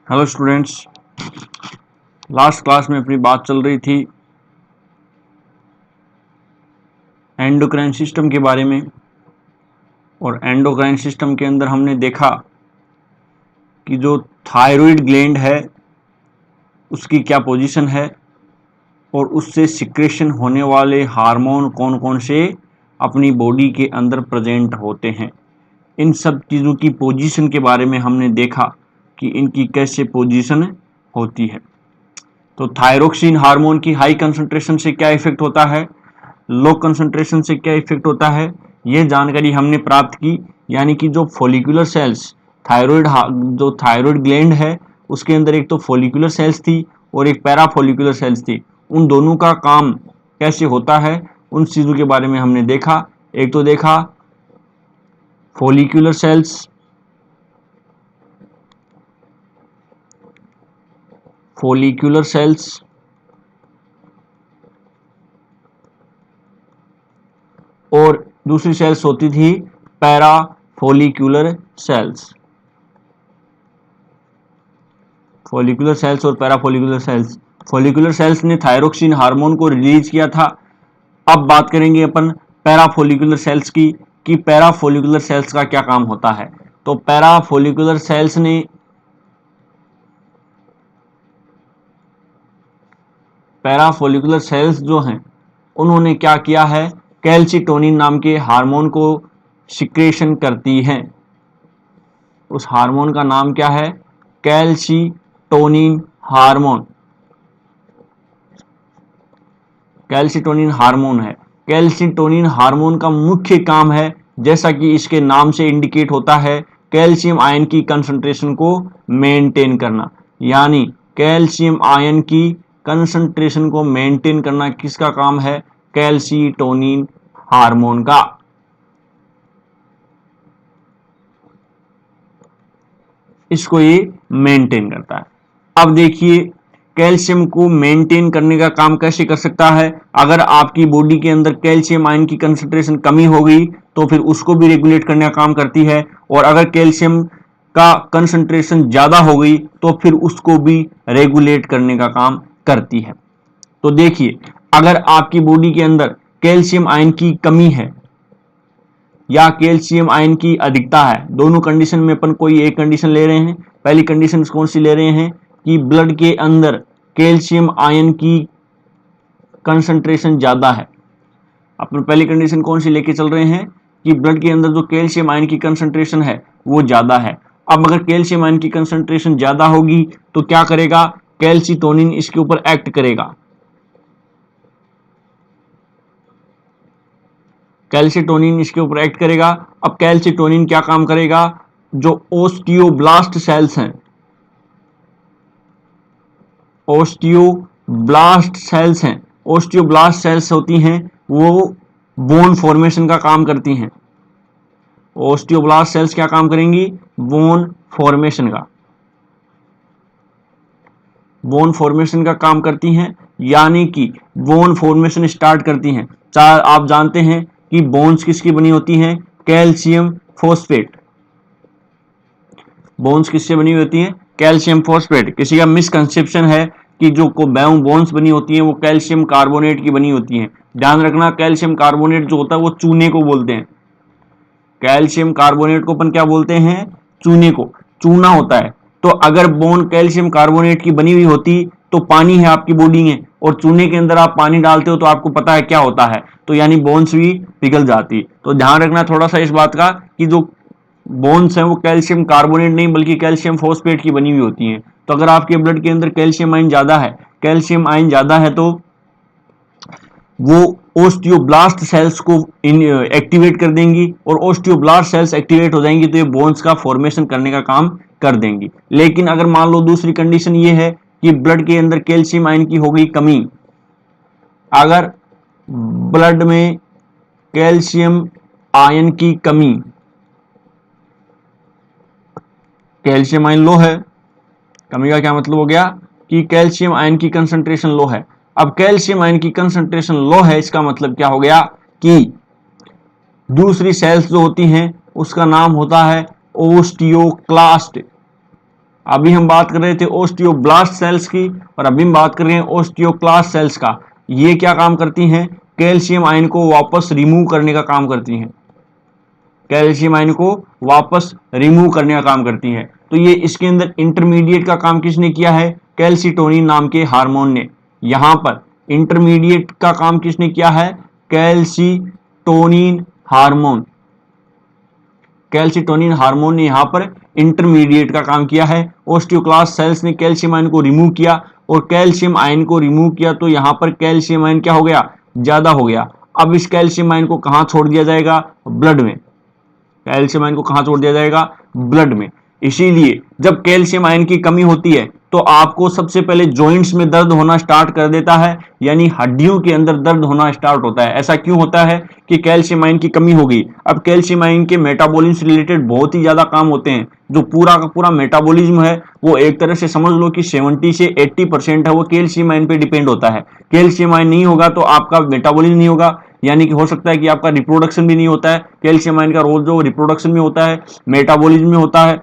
Hello students, last class में अपनी बात चल रही थी एंडोक्राइन सिस्टम के बारे में। और एंडोक्राइन सिस्टम के अंदर हमने देखा कि जो थायराइड ग्लैंड है उसकी क्या पोजीशन है और उससे सिक्रेशन होने वाले हार्मोन कौन कौन से अपनी बॉडी के अंदर प्रेजेंट होते हैं। इन सब चीज़ों की पोजीशन के बारे में हमने देखा कि इनकी कैसे पोजीशन होती है। तो थायरोक्सिन हार्मोन की हाई कंसंट्रेशन से क्या इफेक्ट होता है, लो कंसंट्रेशन से क्या इफेक्ट होता है, ये जानकारी हमने प्राप्त की। यानी कि जो फॉलिकुलर सेल्स जो थायराइड ग्लैंड है उसके अंदर एक तो फॉलिकुलर सेल्स थी और एक पैरा फॉलिकुलर सेल्स थी। उन दोनों का काम कैसे होता है उन चीज़ों के बारे में हमने देखा। एक तो देखा फॉलिकुलर सेल्स, और दूसरी सेल्स होती थी para follicular cells. Follicular cells और पैरा फॉलिकुलर सेल्स ने थायरोक्सिन हार्मोन को रिलीज किया था। अब बात करेंगे अपन पैरा फॉलिकुलर सेल्स की कि पैरा फॉलिकुलर सेल्स का क्या काम होता है। तो पैरा फॉलिकुलर सेल्स जो हैं उन्होंने क्या किया है, कैल्सिटोनिन नाम के हार्मोन को सिक्रेशन करती हैं। उस हार्मोन का नाम क्या है, कैल्सिटोनिन हार्मोन। कैल्सिटोनिन हार्मोन है। कैल्सिटोनिन हार्मोन का मुख्य काम है, जैसा कि इसके नाम से इंडिकेट होता है, कैल्शियम आयन की कंसंट्रेशन को मेंटेन करना। यानी कैल्शियम आयन की कंसंट्रेशन को मेंटेन करना किसका काम है, कैल्सिटोनिन हार्मोन का। इसको ये मेंटेन करता है। अब देखिए कैल्शियम को मेंटेन करने का काम कैसे कर सकता है। अगर आपकी बॉडी के अंदर कैल्शियम आयन की कंसंट्रेशन कमी हो गई तो फिर उसको भी रेगुलेट करने का काम करती है, और अगर कैल्शियम का कंसंट्रेशन ज्यादा हो गई तो फिर उसको भी रेगुलेट करने का काम करती है। तो देखिए अगर आपकी बॉडी के अंदर कैल्शियम आयन की कमी है या कैल्शियम आयन की अधिकता है, दोनों कंडीशन में अपन कोई एक कंडीशन ले रहे हैं। पहली कंडीशन कौन सी ले रहे हैं कि ब्लड के अंदर कैल्शियम आयन की कंसंट्रेशन ज्यादा है। अपन पहली कंडीशन कौन सी लेके चल रहे हैं कि ब्लड के अंदर जो कैल्शियम आयन की कंसंट्रेशन है वो ज्यादा है। अब अगर कैल्शियम आयन की कंसंट्रेशन ज्यादा होगी तो क्या करेगा, कैल्सिटोनिन इसके ऊपर एक्ट करेगा। कैल्सिटोनिन इसके ऊपर एक्ट करेगा। अब कैल्सिटोनिन क्या काम करेगा, जो ओस्टियोब्लास्ट सेल्स हैं, ओस्टियोब्लास्ट सेल्स होती हैं वो बोन फॉर्मेशन का काम करती हैं। ओस्टियोब्लास्ट सेल्स क्या काम करेंगी, बोन फॉर्मेशन का काम करती हैं। यानी कि बोन फॉर्मेशन स्टार्ट करती हैं। चार आप जानते हैं कि बोन्स किसकी बनी होती हैं, कैल्शियम फॉस्फेट। बोन्स किससे बनी होती हैं, कैल्शियम फॉस्फेट। किसी का मिसकंसेप्शन है कि जो बोन्स बनी होती हैं वो कैल्शियम कार्बोनेट की बनी होती हैं। ध्यान रखना, कैल्शियम कार्बोनेट जो होता है वो चूने को बोलते हैं। कैल्शियम कार्बोनेट को अपन क्या बोलते हैं, चूने को, चूना होता है। तो अगर बोन कैल्शियम कार्बोनेट की बनी हुई होती तो पानी है आपकी बॉडी में, और चूने के अंदर आप पानी डालते हो तो आपको पता है क्या होता है, तो यानी बोन्स भी पिघल जाती। तो ध्यान रखना थोड़ा सा इस बात का कि जो बोन्स हैं वो कैल्शियम कार्बोनेट नहीं बल्कि कैल्शियम फॉस्फेट की बनी हुई होती हैं। तो अगर आपके ब्लड के अंदर कैल्शियम आयन ज्यादा है तो वो ओस्टियोब्लास्ट सेल्स को एक्टिवेट कर देंगी, और ओस्टियोब्लास्ट सेल्स एक्टिवेट हो जाएंगी तो ये बोन्स का फॉर्मेशन करने का काम कर देंगी। लेकिन अगर मान लो दूसरी कंडीशन ये है कि ब्लड के अंदर कैल्शियम आयन की हो गई कमी, अगर ब्लड में कैल्शियम आयन की कमी, कैल्शियम आयन लो है, कमी का क्या मतलब हो गया कि कैल्शियम आयन की कंसंट्रेशन लो है। अब कैल्शियम आयन की कंसंट्रेशन लो है, इसका मतलब क्या हो गया कि दूसरी सेल्स जो होती हैं उसका नाम होता है ओस्टियोक्लास्ट। अभी हम बात कर रहे थे ओस्टियोब्लास्ट सेल्स की और अभी हम बात कर रहे हैं ओस्टियोक्लास्ट सेल्स का। ये क्या काम करती हैं? कैल्शियम आयन को वापस रिमूव करने का काम करती हैं। कैल्शियम आयन को वापस रिमूव करने का काम करती है। तो ये इसके अंदर इंटरमीडिएट का काम किसने किया है? कैल्सिटोनिन नाम के हार्मोन ने। यहां पर इंटरमीडिएट का काम किसने किया है? Calcitonin hormone. कैल्सिटोनिन हार्मोन ने यहां पर इंटरमीडिएट का काम किया है। ओस्टियोक्लास्ट सेल्स ने कैल्शियम आयन को रिमूव किया और कैल्शियम आयन को रिमूव किया तो यहां पर कैल्शियम आयन क्या हो गया? ज्यादा हो गया। अब इस कैल्शियम आयन को कहां छोड़ दिया जाएगा? ब्लड में। कैल्शियम आयन को कहां छोड़ दिया जाएगा? ब्लड में। इसीलिए जब कैल्शियम आयन की कमी होती है तो आपको सबसे पहले जॉइंट्स में दर्द होना स्टार्ट कर देता है, यानी हड्डियों के अंदर दर्द होना स्टार्ट होता है। ऐसा क्यों होता है? कि कैल्शियम आयन की कमी हो गई। अब कैल्शियम आयन के मेटाबॉलिज्म से रिलेटेड बहुत ही ज्यादा काम होते हैं। जो पूरा का पूरा मेटाबॉलिज्म है वो एक तरह से समझ लो कि 70 से 80% है वो कैल्शियम आयन पे डिपेंड होता है। कैल्शियम आयन नहीं होगा तो आपका मेटाबॉलिज्म नहीं होगा, यानी कि हो सकता है कि आपका रिप्रोडक्शन भी नहीं होता है। कैल्शियम आयन का रोल जो रिप्रोडक्शन में होता है, मेटाबॉलिज्म में होता है,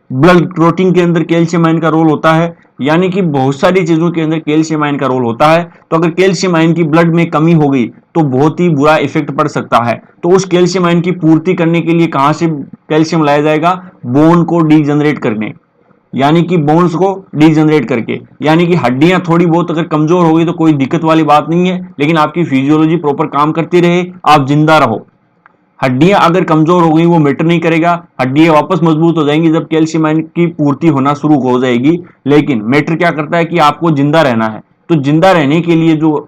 ब्लड क्लॉटिंग के अंदर कैल्शियम आयन का रोल होता है, यानी कि बहुत सारी चीजों के अंदर कैल्शियम आयन का रोल होता है। तो अगर कैल्शियम आयन की ब्लड में कमी हो गई तो बहुत ही बुरा इफेक्ट पड़ सकता है। तो उस कैल्शियम आयन की पूर्ति करने के लिए कहां से कैल्शियम लाया जाएगा? बोन को डीजनरेट करने, यानी कि बोन्स को डीजनरेट करके। यानी कि हड्डियां थोड़ी बहुत अगर कमजोर हो गई तो कोई दिक्कत वाली बात नहीं है, लेकिन आपकी फिजियोलॉजी प्रॉपर काम करती रहे, आप जिंदा रहो। हड्डियां अगर कमजोर हो गई वो मैटर नहीं करेगा, हड्डियां वापस मजबूत हो जाएंगी जब कैल्शियम आयन की पूर्ति होना शुरू हो जाएगी। लेकिन मैटर क्या करता है कि आपको जिंदा रहना है। तो जिंदा रहने के लिए जो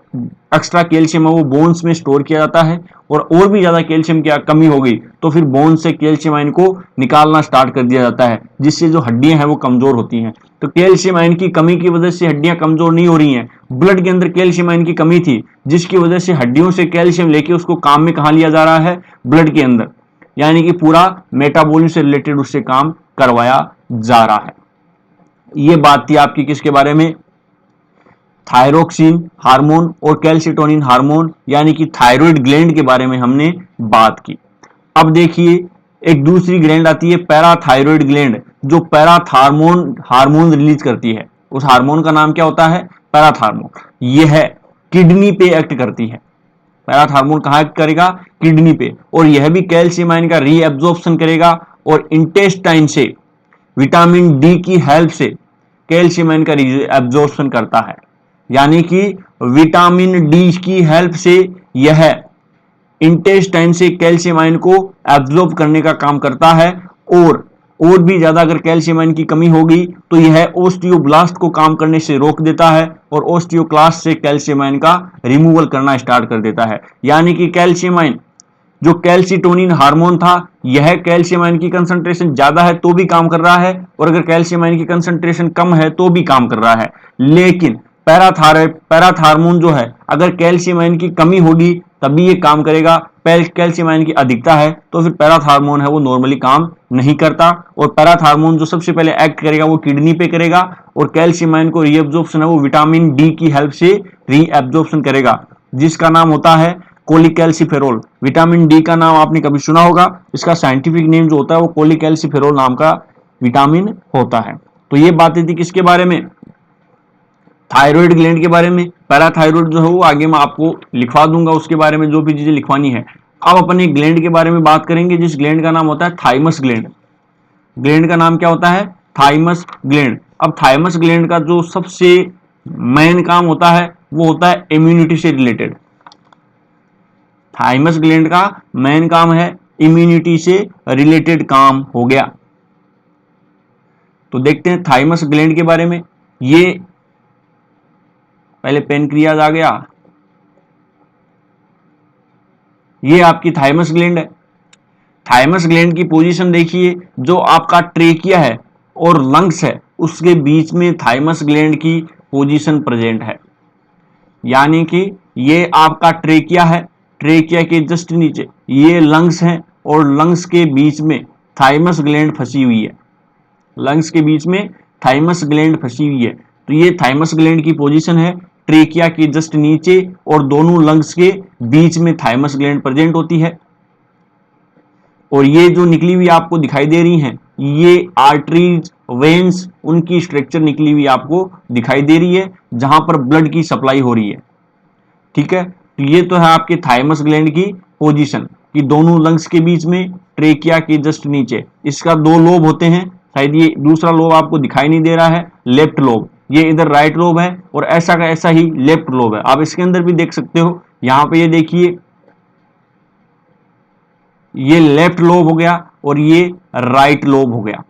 एक्स्ट्रा कैल्शियम है वो बोन्स में स्टोर किया जाता है, और भी ज्यादा कैल्शियम की कमी हो गई तो फिर बोन से कैल्शियम आयन को निकालना स्टार्ट कर दिया जाता है, जिससे जो हड्डियां हैं वो कमजोर होती हैं। तो कैल्शियम आयन की कमी की वजह से हड्डियां कमजोर नहीं हो रही हैं, ब्लड के अंदर कैल्शियम आयन की कमी थी जिसकी वजह से हड्डियों से कैल्शियम लेके उसको काम में कहां लिया जा रहा है? ब्लड के अंदर, यानी कि पूरा मेटाबॉलिज्म से रिलेटेड उससे काम करवाया जा रहा है। ये बात थी आपकी किसके बारे में? थायरोक्सिन हार्मोन और कैल्सिटोनिन हार्मोन, यानी कि थायराइड ग्लैंड के बारे में हमने बात की। अब देखिए एक दूसरी ग्लैंड आती है पैराथायरॉयड ग्लैंड, जो पैराथार्मोन हार्मोन रिलीज करती है। उस हार्मोन का नाम क्या होता है? पैराथार्मोन। यह किडनी पे एक्ट करती है। पैराथार्मोन कहां एक्ट करेगा? किडनी पे। और यह भी कैल्शियम आयन का रीएब्जॉर्प्शन करेगा और इंटेस्टाइन से विटामिन डी की हेल्प से कैल्शियम आयन का रीएब्जॉर्प्शन करता है, यानी कि विटामिन डी की हेल्प से यह इंटेस्टाइन से कैल्शियम आयन को एब्जॉर्ब करने का काम करता है। और भी ज्यादा अगर कैल्शियम आयन की कमी होगी तो यह ओस्टियोब्लास्ट को काम करने से रोक देता है और ओस्टियोक्लास्ट से कैल्शियम आयन का रिमूवल करना स्टार्ट कर देता है। यानी कि कैल्शियम आयन जो कैल्सिटोनिन हार्मोन था, यह कैल्शियम आयन की कंसंट्रेशन ज्यादा है तो भी काम कर रहा है, और अगर कैल्शियम आयन की कंसंट्रेशन कम है तो भी काम कर रहा है। लेकिन पैराथार्मोन जो है, अगर कैल्शियम आयन की कमी होगी तभी ये काम करेगा। कैल्शियम आयन की अधिकता है तो फिर पैराथार्मोन है वो नॉर्मली काम नहीं करता, और पैराथार्मोन जो सबसे पहले एक्ट करेगा वो किडनी पे करेगा, और कैल्शियम आयन को रीएब्जॉर्प्शन है वो विटामिन डी की हेल्प से रीएब्जॉर्प्शन करेगा, जिसका नाम होता है कोलिकैल्सिफेरोल। विटामिन डी का नाम आपने कभी सुना होगा, इसका साइंटिफिक नेम जो होता है वो कोलिकैल्सिफेरोल नाम का विटामिन होता है। तो ये बातें थी किसके बारे में? थायराइड ग्लैंड के बारे में। पैराथायराइड जो है वो आगे मैं आपको लिखवा दूंगा, उसके बारे में जो भी चीजें लिखवानी है। अब अपने ग्लैंड के बारे में बात करेंगे, जिस ग्लैंड का नाम होता है थाइमस ग्लैंड। ग्लैंड का नाम क्या होता है? Thymus gland. अब थाइमस ग्लैंड का जो सबसे मेन काम होता है वो होता है इम्यूनिटी से रिलेटेड। थाइमस ग्लैंड का मेन काम है इम्यूनिटी से रिलेटेड काम हो गया। तो देखते हैं थाइमस ग्लैंड के बारे में। ये पहले पेनक्रियाज आ गया, ये आपकी थाइमस ग्लैंड है। थाइमस ग्लैंड की पोजीशन देखिए, जो आपका ट्रेकिया है और लंग्स है उसके बीच में थाइमस ग्लैंड की पोजीशन प्रेजेंट है। यानी कि ये आपका ट्रेकिया है, ट्रेकिया के जस्ट नीचे ये लंग्स हैं और लंग्स के बीच में थाइमस ग्लैंड फंसी हुई है। लंग्स के बीच में थाइमस ग्लैंड फंसी हुई है। तो ये थाइमस ग्लैंड की पोजीशन है ट्रेकिया के जस्ट नीचे, और दोनों लंग्स के बीच में थाइमस ग्लैंड प्रेजेंट होती है। और ये जो निकली हुई आपको दिखाई दे रही हैं, ये आर्टरीज, वेन्स, उनकी स्ट्रक्चर निकली हुई आपको दिखाई दे रही है जहां पर ब्लड की सप्लाई हो रही है। ठीक है, तो ये तो है आपके थाइमस ग्लैंड की पोजीशन कि दोनों लंग्स के बीच में, ट्रेकिया के जस्ट नीचे। इसका दो लोब होते हैं, शायद ये दूसरा लोब आपको दिखाई नहीं दे रहा है, लेफ्ट लोब। ये इधर राइट लोब है और ऐसा का ऐसा ही लेफ्ट लोब है। आप इसके अंदर भी देख सकते हो, यहां पे ये देखिए, ये लेफ्ट लोब हो गया और ये राइट लोब हो गया।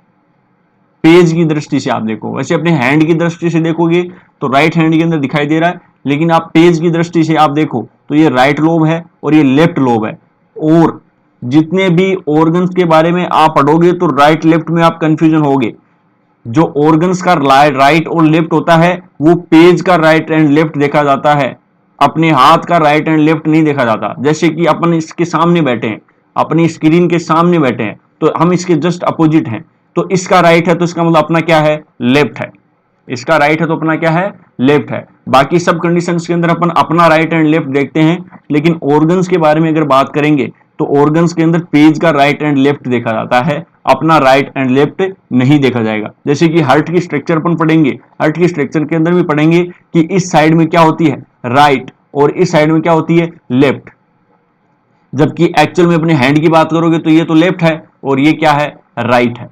पेज की दृष्टि से आप देखो, वैसे अपने हैंड की दृष्टि से देखोगे तो राइट हैंड के अंदर दिखाई दे रहा है, लेकिन आप पेज की दृष्टि से आप देखो तो ये राइट लोब है और ये लेफ्ट लोब है। और जितने भी ऑर्गन्स के बारे में आप पढ़ोगे तो राइट लेफ्ट में आप कंफ्यूजन होगे। जो ऑर्गन्स का राइट और लेफ्ट होता है वो पेज का राइट एंड लेफ्ट देखा जाता है, अपने हाथ का राइट एंड लेफ्ट नहीं देखा जाता। जैसे कि अपन इसके सामने बैठे हैं, अपनी स्क्रीन के सामने बैठे हैं, तो हम इसके जस्ट अपोजिट हैं। तो इसका राइट है तो इसका मतलब अपना क्या है, लेफ्ट है। इसका राइट है तो अपना क्या है, लेफ्ट है। बाकी सब कंडीशंस के अंदर अपन अपना राइट एंड लेफ्ट देखते हैं, लेकिन ऑर्गन्स के बारे में अगर बात करेंगे तो ऑर्गन्स के अंदर पेज का राइट एंड लेफ्ट देखा जाता है, अपना राइट एंड लेफ्ट नहीं देखा जाएगा। जैसे कि हार्ट की स्ट्रक्चर अपन पढ़ेंगे, हार्ट की स्ट्रक्चर के अंदर भी पढ़ेंगे कि इस साइड में क्या होती है, राइट, और इस साइड में क्या होती है, लेफ्ट। जबकि एक्चुअल में अपने हैंड की बात करोगे तो ये तो लेफ्ट है और ये क्या है, राइट है।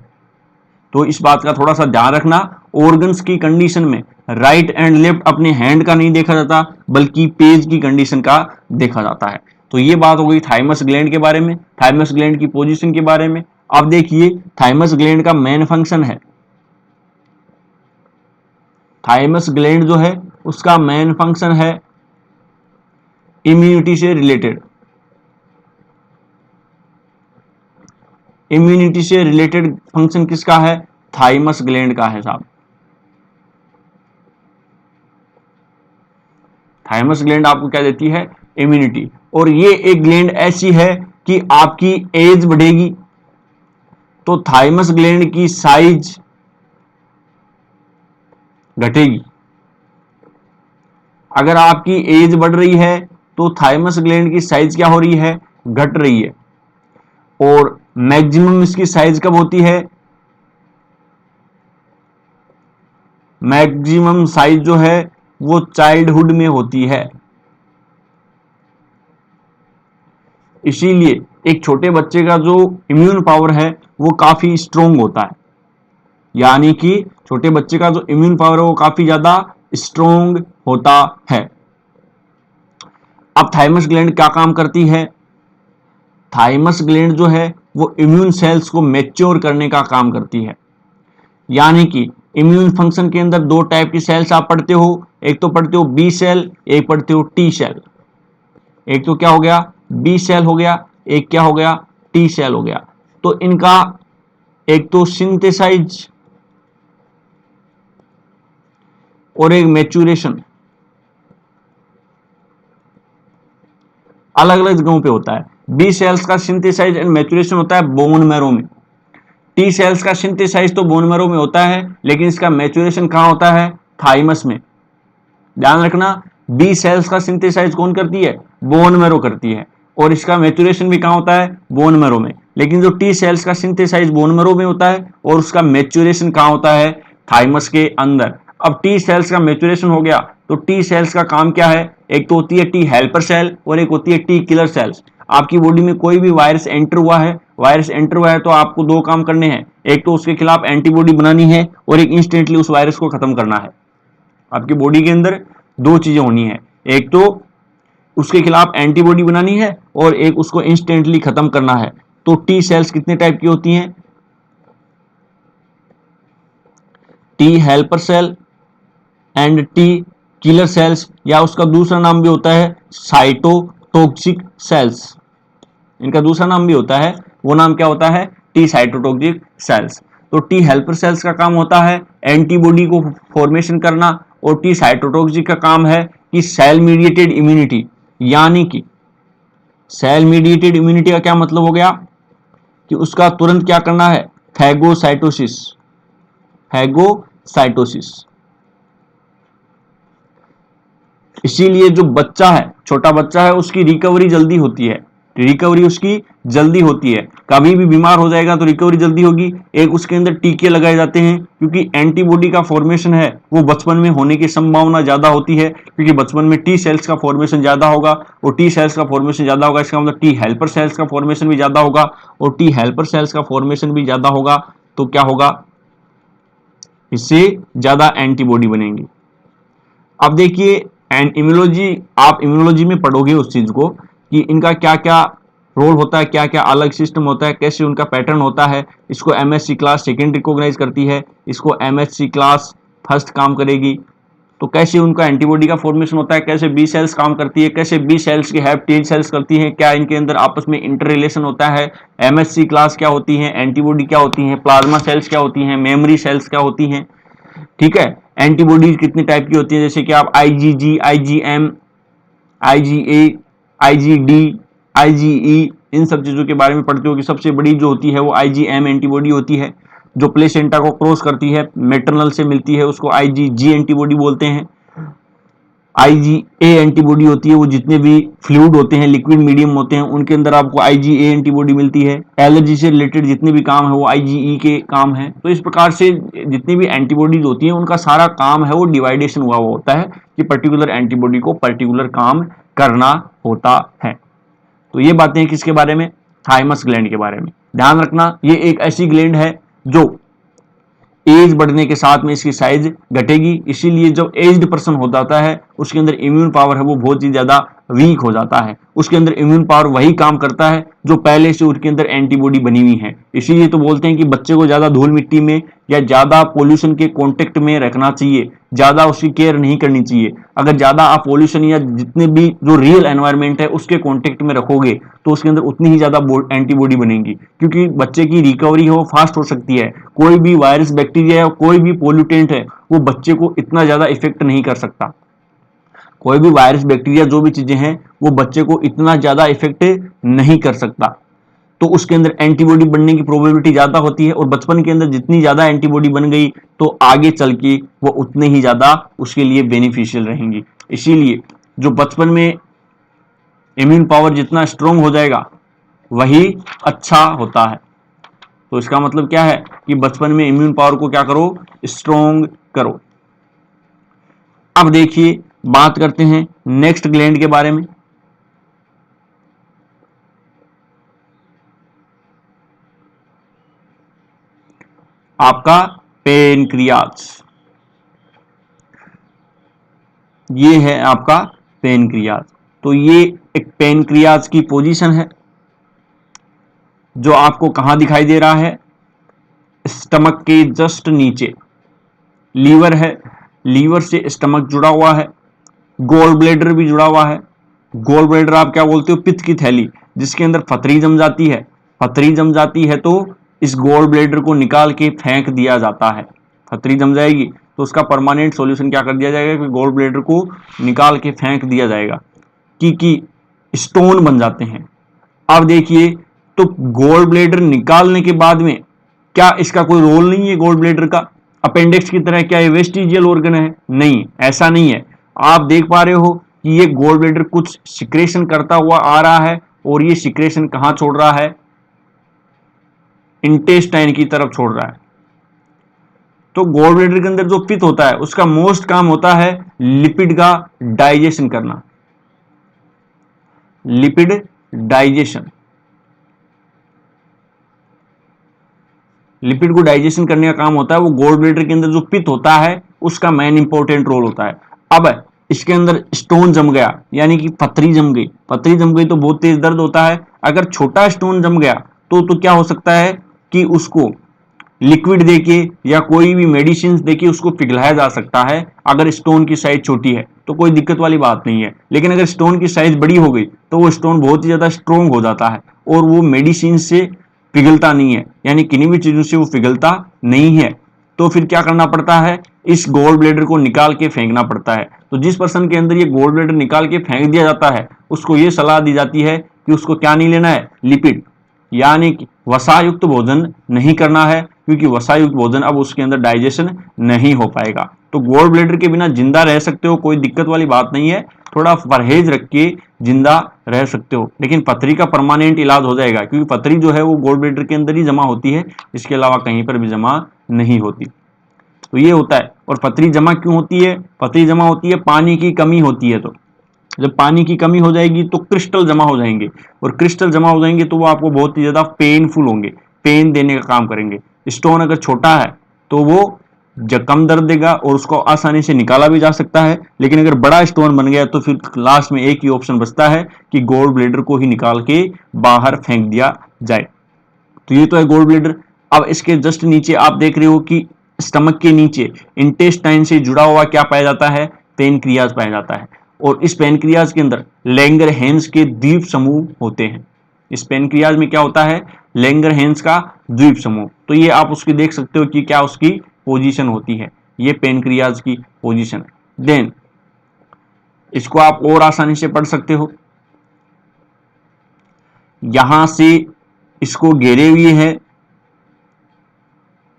तो इस बात का थोड़ा सा ध्यान रखना, ऑर्गन्स की कंडीशन में राइट एंड लेफ्ट अपने हैंड का नहीं देखा जाता, बल्कि पेज की कंडीशन का देखा जाता है। तो ये बात हो गई थाइमस ग्लैंड के बारे में, थाइमस ग्लैंड की पोजीशन के बारे में। अब देखिए थाइमस ग्लैंड का मेन फंक्शन है, थाइमस ग्लैंड जो है उसका मेन फंक्शन है इम्यूनिटी से रिलेटेड। इम्यूनिटी से रिलेटेड फंक्शन किसका है, थाइमस ग्लैंड का है साहब। थाइमस ग्लैंड आपको क्या देती है, इम्यूनिटी। और ये एक ग्लैंड ऐसी है कि आपकी एज बढ़ेगी तो थाइमस ग्लैंड की साइज घटेगी। अगर आपकी एज बढ़ रही है तो थाइमस ग्लैंड की साइज क्या हो रही है, घट रही है। और मैक्सिमम इसकी साइज कब होती है, मैक्सिमम साइज जो है वो चाइल्डहुड में होती है। इसीलिए एक छोटे बच्चे का जो इम्यून पावर है वो काफी स्ट्रोंग होता है, यानी कि छोटे बच्चे का जो इम्यून पावर है वो काफी ज्यादा स्ट्रोंग होता है। अब थाइमस ग्लैंड क्या काम करती है, थाइमस ग्लैंड जो है वो इम्यून सेल्स को मैच्योर करने का काम करती है। यानी कि इम्यून फंक्शन के अंदर दो टाइप की सेल्स आप पढ़ते हो, एक तो पढ़ते हो बी सेल, एक पढ़ते हो टी सेल। एक तो क्या हो गया, बी सेल हो गया, एक क्या हो गया, टी सेल हो गया। तो इनका एक तो सिंथेसाइज और एक मैच्योरेशन अलग अलग जगहों पे होता है। बी सेल्स का सिंथेसाइज एंड मैच्योरेशन होता है बोन मैरो में, टी सेल्स का सिंथेसाइज तो बोन मैरो में होता है, लेकिन इसका मैच्योरेशन कहां होता है, थाइमस में। ध्यान रखना, बी सेल्स का सिंथेसाइज कौन करती है, बोन मैरो करती है, और इसका मैच्योरेशन भी कहां होता है, बोन मैरो में। लेकिन जो टी सेल्स का सिंथेसाइज बोन मैरो में होता है और उसका मैच्योरेशन कहां होता है, थाइमस के अंदर। अब टी सेल्स का मैच्योरेशन हो गया तो टी सेल्स का काम क्या है, एक तो होती है टी हेल्पर सेल और एक होती है टी किलर सेल्स। आपकी बॉडी में कोई भी वायरस एंटर हुआ है, वायरस एंटर हुआ है तो आपको दो काम करने हैं, एक तो उसके खिलाफ एंटीबॉडी बनानी है और एक इंस्टेंटली उस वायरस को खत्म करना है। आपकी बॉडी के अंदर दो चीजें होनी है, एक तो उसके खिलाफ एंटीबॉडी बनानी है और एक उसको इंस्टेंटली खत्म करना है। तो टी सेल्स कितने टाइप की होती हैं, T helper cell and T killer cells, या उसका दूसरा नाम भी होता है साइटोटॉक्सिक सेल्स। इनका दूसरा नाम भी होता है, वो नाम क्या होता है, टी साइटोटॉक्सिक सेल्स। तो टी हेल्पर सेल्स का काम होता है एंटीबॉडी को फॉर्मेशन करना, और टी साइटोटॉक्सिक का काम है कि सेल मीडिएटेड इम्यूनिटी। यानी कि सेल मीडिएटेड इम्यूनिटी का क्या मतलब हो गया कि उसका तुरंत क्या करना है, फैगोसाइटोसिस, फैगोसाइटोसिस। इसीलिए जो बच्चा है, छोटा बच्चा है, उसकी रिकवरी जल्दी होती है, रिकवरी उसकी जल्दी होती है। कभी भी बीमार हो जाएगा तो रिकवरी जल्दी होगी। एक उसके अंदर टीके लगाए जाते हैं क्योंकि एंटीबॉडी का फॉर्मेशन है वो बचपन में होने की संभावना ज्यादा होती है, क्योंकि बचपन में टी सेल्स का फॉर्मेशन ज्यादा होगा, और टी सेल्स का फॉर्मेशन ज्यादा होगा इसका मतलब टी हेल्पर सेल्स का फॉर्मेशन भी ज्यादा होगा, और टी हेल्पर सेल्स का फॉर्मेशन भी ज्यादा होगा तो क्या होगा, इससे ज्यादा एंटीबॉडी बनेंगी। अब देखिए इम्यूनोलॉजी, आप इम्यूनोलॉजी में पढ़ोगे उस चीज को कि इनका क्या क्या रोल होता है, क्या क्या अलग सिस्टम होता है, कैसे उनका पैटर्न होता है। इसको एमएससी क्लास सेकेंड रिकॉग्नाइज करती है, इसको एमएससी क्लास फर्स्ट काम करेगी। तो कैसे उनका एंटीबॉडी का फॉर्मेशन होता है, कैसे बी सेल्स काम करती है, कैसे बी सेल्स की हेल्प टी सेल्स करती हैं, क्या इनके अंदर आपस में इंटर रिलेशन होता है, एमएससी क्लास क्या होती है, एंटीबॉडी क्या होती है, प्लाज्मा सेल्स क्या होती हैं, मेमोरी सेल्स क्या होती हैं। ठीक है, एंटीबॉडीज कितने टाइप की होती है, जैसे कि आप IgG, IgM, IgA, IgD, IgE, इन सब चीजों के बारे में पढ़ते हो कि सबसे बड़ी जो होती है वो आईजीएम एंटीबॉडी होती है, जो प्लेसेंटा को क्रॉस करती है, मैटरनल से मिलती है, उसको आईजीजी एंटीबॉडी बोलते हैं। आईजीए एंटीबॉडी होती है वो जितने भी फ्लूइड होते हैं, लिक्विड मीडियम होते हैं, उनके अंदर आपको आईजीए एंटीबॉडी मिलती है। एलर्जी से रिलेटेड जितने भी काम है वो आईजीई के काम है। तो इस प्रकार से जितनी भी एंटीबॉडीज होती हैं उनका सारा काम है वो डिवाइडेशन हुआ होता है कि पर्टिकुलर एंटीबॉडी को पर्टिकुलर काम करना होता है। तो ये बातें किसके बारे में, थाइमस ग्लैंड के बारे में। ध्यान रखना ये एक ऐसी ग्लैंड है जो एज बढ़ने के साथ में इसकी साइज घटेगी, इसीलिए जब एज्ड पर्सन हो जाता है उसके अंदर इम्यून पावर है वो बहुत ही ज्यादा वीक हो जाता है। उसके अंदर इम्यून पावर वही काम करता है जो पहले से उसके अंदर एंटीबॉडी बनी हुई है। इसीलिए तो बोलते हैं कि बच्चे को ज्यादा धूल मिट्टी में या ज्यादा पोल्यूशन के कॉन्टेक्ट में रखना चाहिए, ज्यादा उसकी केयर नहीं करनी चाहिए। अगर ज्यादा आप पोल्यूशन या जितने भी जो रियल एनवायरमेंट है उसके कॉन्टेक्ट में रखोगे तो उसके अंदर उतनी ही ज्यादा एंटीबॉडी बनेगी, क्योंकि बच्चे की रिकवरी है वो फास्ट हो सकती है। कोई भी वायरस, बैक्टीरिया या कोई भी पोल्यूटेंट है वो बच्चे को इतना ज्यादा इफेक्ट नहीं कर सकता। कोई भी वायरस, बैक्टीरिया, जो भी चीजें हैं वो बच्चे को इतना ज्यादा इफेक्ट नहीं कर सकता, तो उसके अंदर एंटीबॉडी बनने की प्रोबेबिलिटी ज्यादा होती है। और बचपन के अंदर जितनी ज्यादा एंटीबॉडी बन गई तो आगे चल के वो उतने ही ज्यादा उसके लिए बेनिफिशियल रहेंगी। इसीलिए जो बचपन में इम्यून पावर जितना स्ट्रोंग हो जाएगा वही अच्छा होता है। तो इसका मतलब क्या है कि बचपन में इम्यून पावर को क्या करो, स्ट्रोंग करो। अब देखिए बात करते हैं नेक्स्ट ग्लैंड के बारे में। आपका पेनक्रियाज, ये है आपका पेनक्रियाज। तो ये एक पेनक्रियाज की पोजीशन है जो आपको कहां दिखाई दे रहा है, स्टमक के जस्ट नीचे। लीवर है, लीवर से स्टमक जुड़ा हुआ है, गोल ब्लेडर भी जुड़ा हुआ है। गोल ब्लेडर आप क्या बोलते हो, पित्त की थैली, जिसके अंदर पथरी जम जाती है। पथरी जम जाती है तो इस गोल ब्लेडर को निकाल के फेंक दिया जाता है। पथरी जम जाएगी तो उसका परमानेंट सॉल्यूशन क्या कर दिया जाएगा कि गोल ब्लेडर को निकाल के फेंक दिया जाएगा, कि स्टोन बन जाते हैं। अब देखिए तो गोल ब्लेडर निकालने के बाद में क्या इसका कोई रोल नहीं है, गोल ब्लेडर का अपेंडिक्स की तरह क्या ये वेस्टिजियल ऑर्गन है, नहीं, ऐसा नहीं है। आप देख पा रहे हो कि ये गोल ब्लेडर कुछ सिक्रेशन करता हुआ आ रहा है, और ये सिक्रेशन कहां छोड़ रहा है, इंटेस्टाइन की तरफ छोड़ रहा है। तो गोल ब्लेडर के अंदर जो पित्त होता है उसका मोस्ट काम होता है लिपिड का डाइजेशन करना, लिपिड डाइजेशन। लिपिड को डाइजेशन करने का काम होता है, वो गोल ब्लेडर के अंदर जो पित्त होता है उसका मेन इंपॉर्टेंट रोल होता है। अब इसके अंदर स्टोन जम गया, यानी कि पथरी जम गई। पथरी जम गई तो बहुत तेज दर्द होता है। अगर छोटा स्टोन जम गया तो क्या हो सकता है कि उसको लिक्विड देके या कोई भी मेडिसिन देके उसको पिघलाया जा सकता है। अगर स्टोन की साइज छोटी है तो कोई दिक्कत वाली बात नहीं है, लेकिन अगर स्टोन की साइज बड़ी हो गई तो वो स्टोन बहुत ही ज्यादा स्ट्रोंग हो जाता है और वो मेडिसिन से पिघलता नहीं है, यानी किन्हीं भी चीजों से वो पिघलता नहीं है। तो फिर क्या करना पड़ता है, इस गोल ब्लेडर को निकाल के फेंकना पड़ता है। तो जिस पर्सन के अंदर ये गोल ब्लेडर निकाल के फेंक दिया जाता है उसको ये सलाह दी जाती है कि उसको क्या नहीं लेना है, लिपिड, यानी कि वसायुक्त भोजन नहीं करना है, क्योंकि वसायुक्त भोजन अब उसके अंदर डाइजेशन नहीं हो पाएगा। तो गोल ब्लेडर के बिना जिंदा रह सकते हो, कोई दिक्कत वाली बात नहीं है, थोड़ा परहेज रख के जिंदा रह सकते हो, लेकिन पथरी का परमानेंट इलाज हो जाएगा, क्योंकि पथरी जो है वो गॉल ब्लैडर के अंदर ही जमा होती है, इसके अलावा कहीं पर भी जमा नहीं होती। तो ये होता है। और पथरी जमा क्यों होती है? पथरी जमा होती है पानी की कमी होती है। तो जब पानी की कमी हो जाएगी तो क्रिस्टल जमा हो जाएंगे, और क्रिस्टल जमा हो जाएंगे तो वो आपको बहुत ही ज्यादा पेनफुल होंगे, पेन देने का काम करेंगे। स्टोन अगर छोटा है तो वो कम दर्द देगा और उसको आसानी से निकाला भी जा सकता है, लेकिन अगर बड़ा स्टोन बन गया तो फिर लास्ट में एक ही ऑप्शन बचता है कि गॉल ब्लैडर को ही निकाल के बाहर फेंक दिया जाए। तो ये तो है गॉल ब्लैडर। अब इसके जस्ट नीचे आप देख रहे हो कि स्टमक के नीचे इंटेस्टाइन से जुड़ा हुआ क्या पाया जाता है? पेनक्रियाज पाया जाता है। और इस पेनक्रियाज के अंदर लैंगरहैंस के द्वीप समूह होते हैं। इस पेनक्रियाज में क्या होता है? लैंगरहैंस का द्वीप समूह। तो ये आप उसकी देख सकते हो कि क्या उसकी पोजीशन होती है, ये पेनक्रियाज की पोजीशन। देन इसको आप और आसानी से पढ़ सकते हो, यहां से इसको घेरे हुए है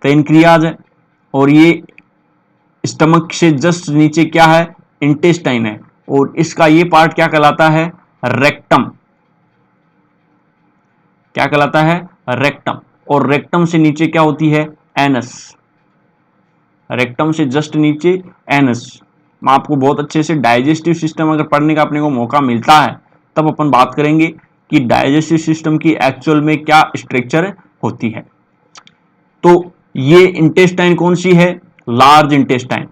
पेनक्रियाज है, और ये स्टमक से जस्ट नीचे क्या है? इंटेस्टाइन है। और इसका ये पार्ट क्या कहलाता है? रेक्टम। क्या कहलाता है? रेक्टम। और रेक्टम से नीचे क्या होती है? एनस। रेक्टम से जस्ट नीचे एनस। मैं आपको बहुत अच्छे से डाइजेस्टिव सिस्टम अगर पढ़ने का अपने को मौका मिलता है तब अपन बात करेंगे कि डाइजेस्टिव सिस्टम की एक्चुअल में क्या स्ट्रक्चर होती है। तो ये इंटेस्टाइन कौन सी है? Large intestine.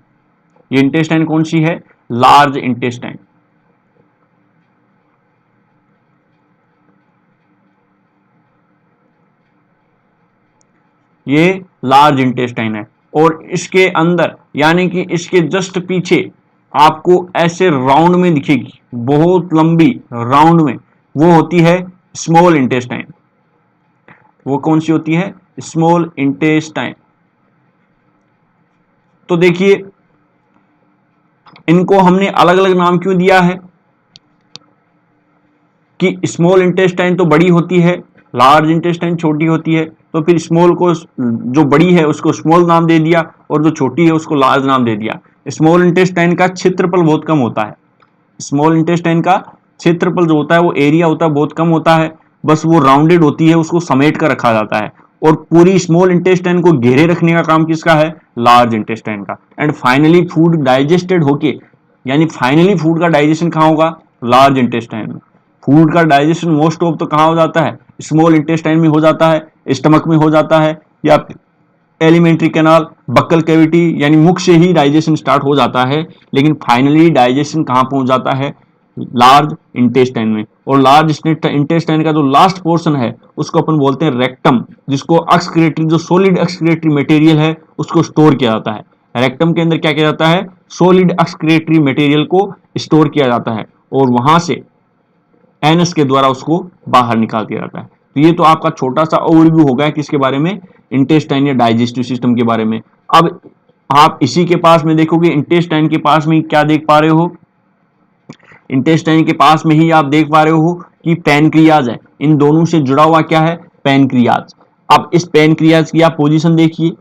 ये इंटेस्टाइन कौन सी है? Large intestine. ये लार्ज इंटेस्टाइन है। और इसके अंदर यानी कि इसके जस्ट पीछे आपको ऐसे राउंड में दिखेगी, बहुत लंबी राउंड में, वो होती है स्मॉल इंटेस्टाइन। वो कौन सी होती है? Small intestine. तो देखिए इनको हमने अलग अलग नाम क्यों दिया है कि स्मॉल इंटेस्टाइन तो बड़ी होती है, लार्ज इंटेस्टाइन छोटी होती है, तो फिर स्मॉल को, जो बड़ी है उसको स्मॉल नाम दे दिया और जो छोटी है उसको लार्ज नाम दे दिया। स्मॉल इंटेस्टाइन का क्षेत्रफल बहुत कम होता है। स्मॉल इंटेस्टाइन का क्षेत्रफल जो होता है, वो एरिया होता है, बहुत कम होता है, बस वो राउंडेड होती है, उसको समेट कर रखा जाता है। और पूरी स्मॉल इंटेस्टाइन को घेरे रखने का काम किसका है? लार्ज इंटेस्टाइन का। एंड फाइनली फूड डाइजेस्टेड होके, यानी फाइनली फूड का डाइजेशन कहां होगा? लार्ज इंटेस्टाइन में। फूड का डाइजेशन मोस्ट ऑफ तो कहां हो जाता है? स्मॉल इंटेस्टाइन में हो जाता है, स्टमक में हो जाता है, या एलिमेंट्री कैनाल, बक्कल कैविटी, यानी मुख से ही डाइजेशन स्टार्ट हो जाता है, लेकिन फाइनली डाइजेशन कहां पहुंच जाता है? लार्ज इंटेस्टाइन में। और लार्ज इंटेस्टाइन का जो लास्ट पोर्शन है उसको अपन बोलते हैं रेक्टम, जिसको एक्सक्रीटरी, जो सॉलिड एक्सक्रीटरी मटेरियल है उसको स्टोर किया जाता है। रेक्टम के अंदर क्या किया जाता है? सॉलिड एक्सक्रीटरी मटेरियल को स्टोर किया जाता है, और वहां से एनस के द्वारा उसको बाहर निकाल दिया जाता है। तो ये तो आपका छोटा सा ओवरव्यू हो गया किसके बारे में? इंटेस्टाइन या डाइजेस्टिव सिस्टम के बारे में। अब आप इसी के पास में देखोगे, इंटेस्टाइन के पास में क्या देख पा रहे हो? इंटेस्टाइन के पास में ही आप देख पा रहे हो कि पैनक्रियाज है। इन दोनों से जुड़ा हुआ क्या है? पैनक्रियाज। अब इस पैनक्रियाज की आप पोजीशन देखिए,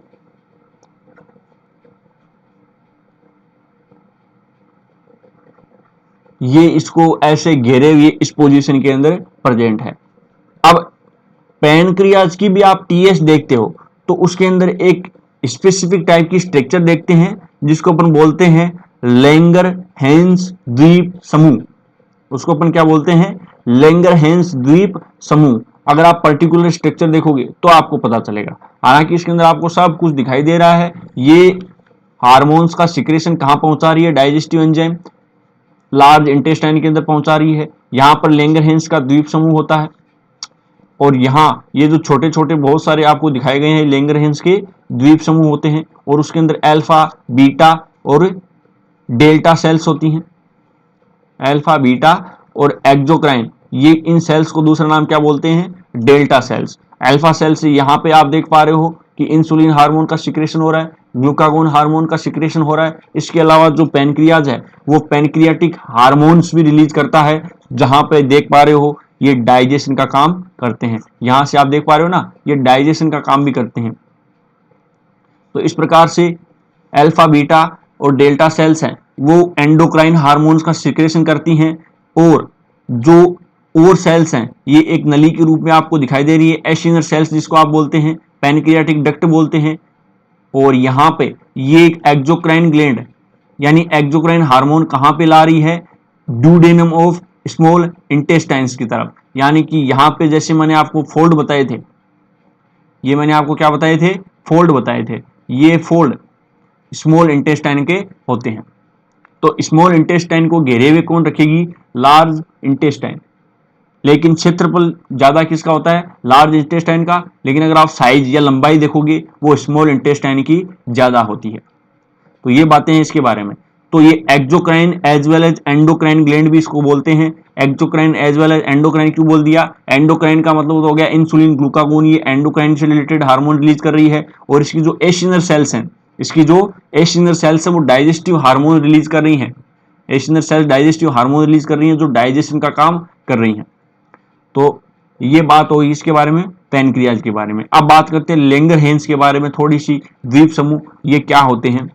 ये इसको ऐसे घेरे हुए इस पोजीशन के अंदर प्रेजेंट है। अब पैनक्रियाज की भी आप टीएस देखते हो तो उसके अंदर एक स्पेसिफिक टाइप की स्ट्रक्चर देखते हैं जिसको अपन बोलते हैं लैंगरहैंस द्वीप समूह। उसको अपन क्या बोलते हैं? लैंगरहैंस द्वीप समूह। अगर आप पर्टिकुलर स्ट्रक्चर देखोगे तो आपको पता चलेगा। हालांकि इसके अंदर आपको सब कुछ दिखाई दे रहा है। ये हार्मोन्स का सिक्रेशन कहां पहुंचा रही है? डाइजेस्टिव एंजाइम लार्ज इंटेस्टाइन के अंदर पहुंचा रही है। यहां पर लैंगरहैंस का द्वीप समूह होता है, और यहाँ ये जो छोटे छोटे बहुत सारे आपको दिखाए गए हैं लैंगरहैंस के द्वीप समूह होते हैं, और उसके अंदर अल्फा, बीटा और डेल्टा सेल्स होती हैं। अल्फा, बीटा और एक्सोक्राइन, ये इन सेल्स को दूसरा नाम क्या बोलते हैं? Delta sales. अल्फा सेल से यहाँ पे आप देख पा रहे हो कि इंसुलिन हार्मोन का सिक्रेशन हो रहा है, ग्लूकागोन हार्मोन का सिक्रेशन हो रहा है। इसके अलावा जो पैनक्रियाज है वो पैनक्रियाटिक हार्मोन्स भी रिलीज करता है, जहां पे देख पा रहे हो ये डाइजेशन का काम करते हैं। यहां से आप देख पा रहे हो ना, ये डाइजेशन का काम भी करते हैं। तो इस प्रकार से अल्फा, बीटा और डेल्टा सेल्स हैं वो एंडोक्राइन हार्मोन्स का सिक्रेशन करती हैं, और जो और सेल्स हैं ये एक नली के रूप में आपको दिखाई दे रही है, एशिनर सेल्स जिसको आप बोलते हैं, पैनक्रियाटिक डक्ट बोलते हैं। और यहाँ पे ये एक एक्सोक्राइन ग्लैंड यानी एक्सोक्राइन हार्मोन कहाँ पे ला रही है, ड्यूडेनम ऑफ स्मॉल इंटेस्टाइन्स की तरफ। यानी कि यहाँ पे जैसे मैंने आपको फोल्ड बताए थे, ये मैंने आपको क्या बताए थे, फोल्ड बताए थे, ये फोल्ड स्मॉल इंटेस्टाइन के होते हैं। तो स्मॉल इंटेस्टाइन को घेरे हुए कौन रखेगी, लार्ज इंटेस्टाइन। लेकिन क्षेत्रफल ज्यादा किसका होता है, लार्ज इंटेस्टाइन का, लेकिन अगर आप साइज या लंबाई देखोगे वो स्मॉल इंटेस्टाइन की ज्यादा होती है। तो ये बातें हैं इसके बारे में। तो ये exocrine as well as endocrine gland भी इसको बोलते हैं। Exocrine as well as endocrine क्यों बोल दिया, एंडोक्राइन का मतलब हो गया इंसुलिन, ग्लूकागोन, ये एंडोक्राइन से रिलेटेड हार्मोन रिलीज कर रही है। और इसकी जो एशिनर सेल्स हैं, इसकी जो एशिनर सेल्स है वो डाइजेस्टिव हार्मोन रिलीज कर रही हैं। एशिनर सेल्स डाइजेस्टिव हार्मोन रिलीज कर रही हैं जो डाइजेशन का काम कर रही हैं। तो ये बात होगी इसके बारे में, पैनक्रियाज के बारे में। अब बात करते हैं लेंगरहैंस के बारे में, थोड़ी सी द्वीप समूह ये क्या होते हैं।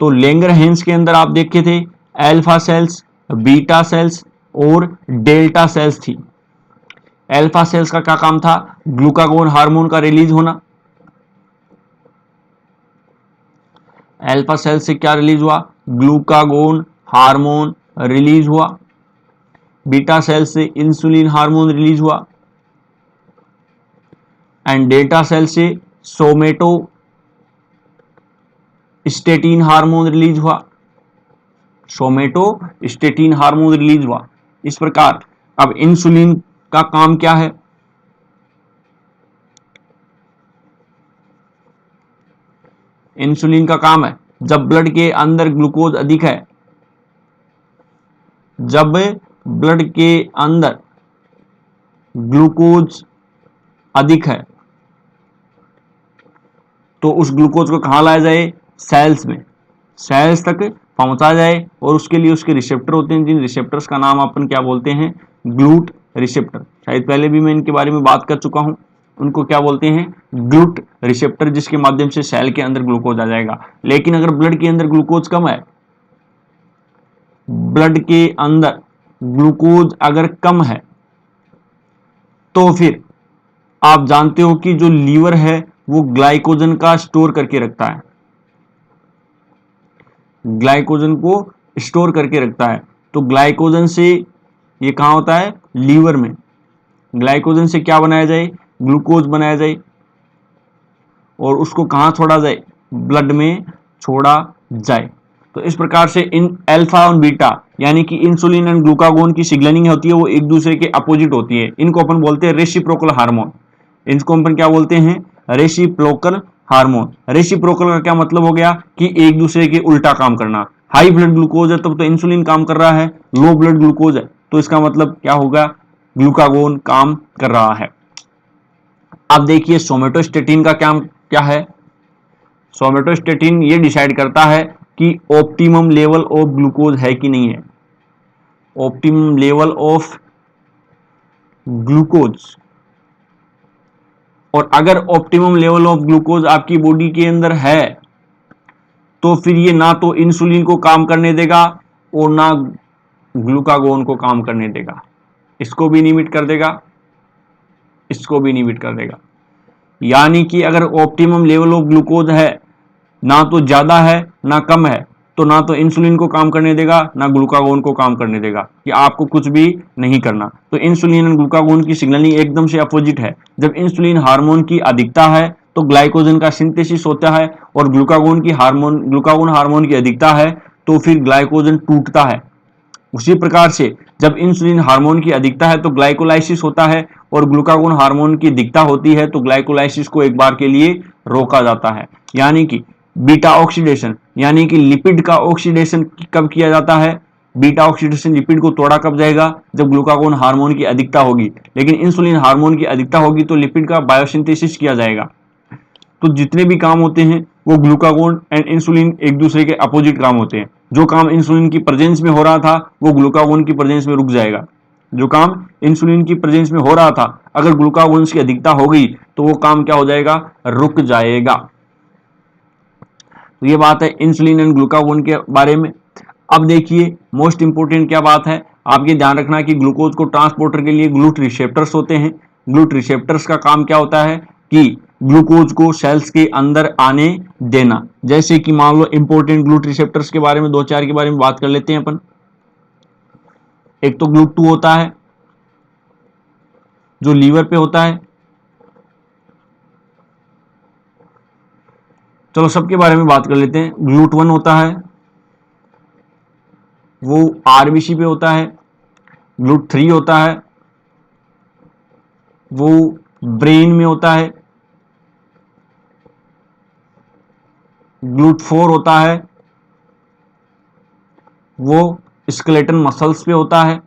तो लेंगरहैंस के अंदर आप देखे थे अल्फा सेल्स, बीटा सेल्स और डेल्टा सेल्स थी। अल्फा सेल्स का क्या काम था, ग्लूकागोन हार्मोन का रिलीज होना। अल्फा सेल्स से क्या रिलीज हुआ, ग्लूकागोन हार्मोन रिलीज हुआ। बीटा सेल से इंसुलिन हार्मोन रिलीज हुआ। एंड डेल्टा सेल से सोमेटो स्टेटिन हार्मोन रिलीज हुआ। सोमेटो स्टेटिन हार्मोन रिलीज हुआ। इस प्रकार अब इंसुलिन का काम क्या है, इंसुलिन का काम है जब ब्लड के अंदर ग्लूकोज अधिक है, जब ब्लड के अंदर ग्लूकोज अधिक है तो उस ग्लूकोज को कहां लाया जाए, सेल्स में, सेल्स तक पहुंचा जाए। और उसके लिए उसके रिसेप्टर होते हैं, जिन रिसेप्टर्स का नाम अपन क्या बोलते हैं, ग्लूट रिसेप्टर। शायद पहले भी मैं इनके बारे में बात कर चुका हूं। उनको क्या बोलते हैं, ग्लूट रिसेप्टर, जिसके माध्यम से सेल के अंदर ग्लूकोज आ जाएगा। लेकिन अगर ब्लड के अंदर ग्लूकोज कम है, ब्लड के अंदर ग्लूकोज अगर कम है तो फिर आप जानते हो कि जो लीवर है वो ग्लाइकोजन का स्टोर करके रखता है, ग्लाइकोजन को स्टोर करके रखता है। तो ग्लाइकोजन से ये कहां होता है, लीवर में। ग्लाइकोजन से क्या बनाया जाए, ग्लूकोज बनाया जाए, और उसको कहां छोड़ा जाए, ब्लड में छोड़ा जाए। तो इस प्रकार से इन अल्फा और बीटा यानी कि इंसुलिन एंड ग्लूकागोन की सिग्नलिंग होती है वो एक दूसरे के अपोजिट होती है। इनको अपन बोलते हैं रेसिप्रोकल हार्मोन। इनको अपन क्या बोलते हैं, रेसिप्रोकल हार्मोन। रेसिप्रोकल का क्या मतलब हो गया कि एक दूसरे के उल्टा काम करना। हाई ब्लड ग्लूकोज है तब तो इंसुलिन काम कर रहा है, लो ब्लड ग्लूकोज है तो इसका मतलब क्या होगा, ग्लूकागोन काम कर रहा है। अब देखिए सोमेटोस्टेटिन का क्या है। सोमेटोस्टेटिन ये डिसाइड करता है कि ऑप्टिमम लेवल ऑफ ग्लूकोज है कि नहीं है, ऑप्टिमम लेवल ऑफ ग्लूकोज। और अगर ऑप्टिमम लेवल ऑफ ग्लूकोज आपकी बॉडी के अंदर है तो फिर ये ना तो इंसुलिन को काम करने देगा और ना ग्लूकागोन को काम करने देगा। इसको भी इनहिबिट कर देगा, इसको भी इनहिबिट कर देगा। यानी कि अगर ऑप्टिमम लेवल ऑफ ग्लूकोज है, ना तो ज्यादा है ना कम है, तो ना तो इंसुलिन को काम करने देगा ना ग्लूकागोन को काम करने देगा, कि आपको कुछ भी नहीं करना। तो इंसुलिन और ग्लूकागोन की सिग्नलिंग एकदम से अपोजिट है। जब इंसुलिन हार्मोन की अधिकता है तो ग्लाइकोजन का सिंथेसिस होता है, और ग्लूकागोन हार्मोन की अधिकता है तो फिर ग्लाइकोजन टूटता है। उसी प्रकार से जब इंसुलिन हार्मोन की अधिकता है तो ग्लाइकोलाइसिस होता है, और ग्लूकागोन हार्मोन की अधिकता होती है तो ग्लाइकोलाइसिस को एक बार के लिए रोका जाता है। यानी कि बीटा ऑक्सीडेशन, यानी कि लिपिड का ऑक्सीडेशन कब किया जाता है, बीटा ऑक्सीडेशन लिपिड को तोड़ा कब जाएगा, जब ग्लूकागोन हार्मोन की अधिकता होगी। लेकिन इंसुलिन हार्मोन की अधिकता होगी तो लिपिड का बायोसिंथेसिस किया जाएगा। तो जितने भी काम होते हैं वो ग्लूकागोन एंड इंसुलिन एक दूसरे के अपोजिट काम होते हैं। जो काम इंसुलिन की प्रेजेंस में हो रहा था वो ग्लूकागोन की प्रेजेंस में रुक जाएगा। जो काम इंसुलिन की प्रेजेंस में हो रहा था अगर ग्लूकागोन की अधिकता हो गई तो वो काम क्या हो जाएगा, रुक जाएगा। तो ये बात है इंसुलिन एंड ग्लूकागोन के बारे में। अब देखिए मोस्ट इंपोर्टेंट क्या बात है, आप ये ध्यान रखना कि ग्लूकोज को ट्रांसपोर्टर के लिए ग्लूट रिसेप्टर्स होते हैं। ग्लूट रिसेप्टर्स का काम क्या होता है कि ग्लूकोज को सेल्स के अंदर आने देना। जैसे कि मान लो इंपोर्टेंट ग्लूट रिसेप्टर्स के बारे में दो चार के बारे में बात कर लेते हैं अपन। एक तो GLUT2 होता है जो लीवर पे होता है, चलो सबके बारे में बात कर लेते हैं। GLUT1 होता है वो आरबीसी पे होता है। GLUT3 होता है वो ब्रेन में होता है। GLUT4 होता है वो स्केलेटन मसल्स पे होता है।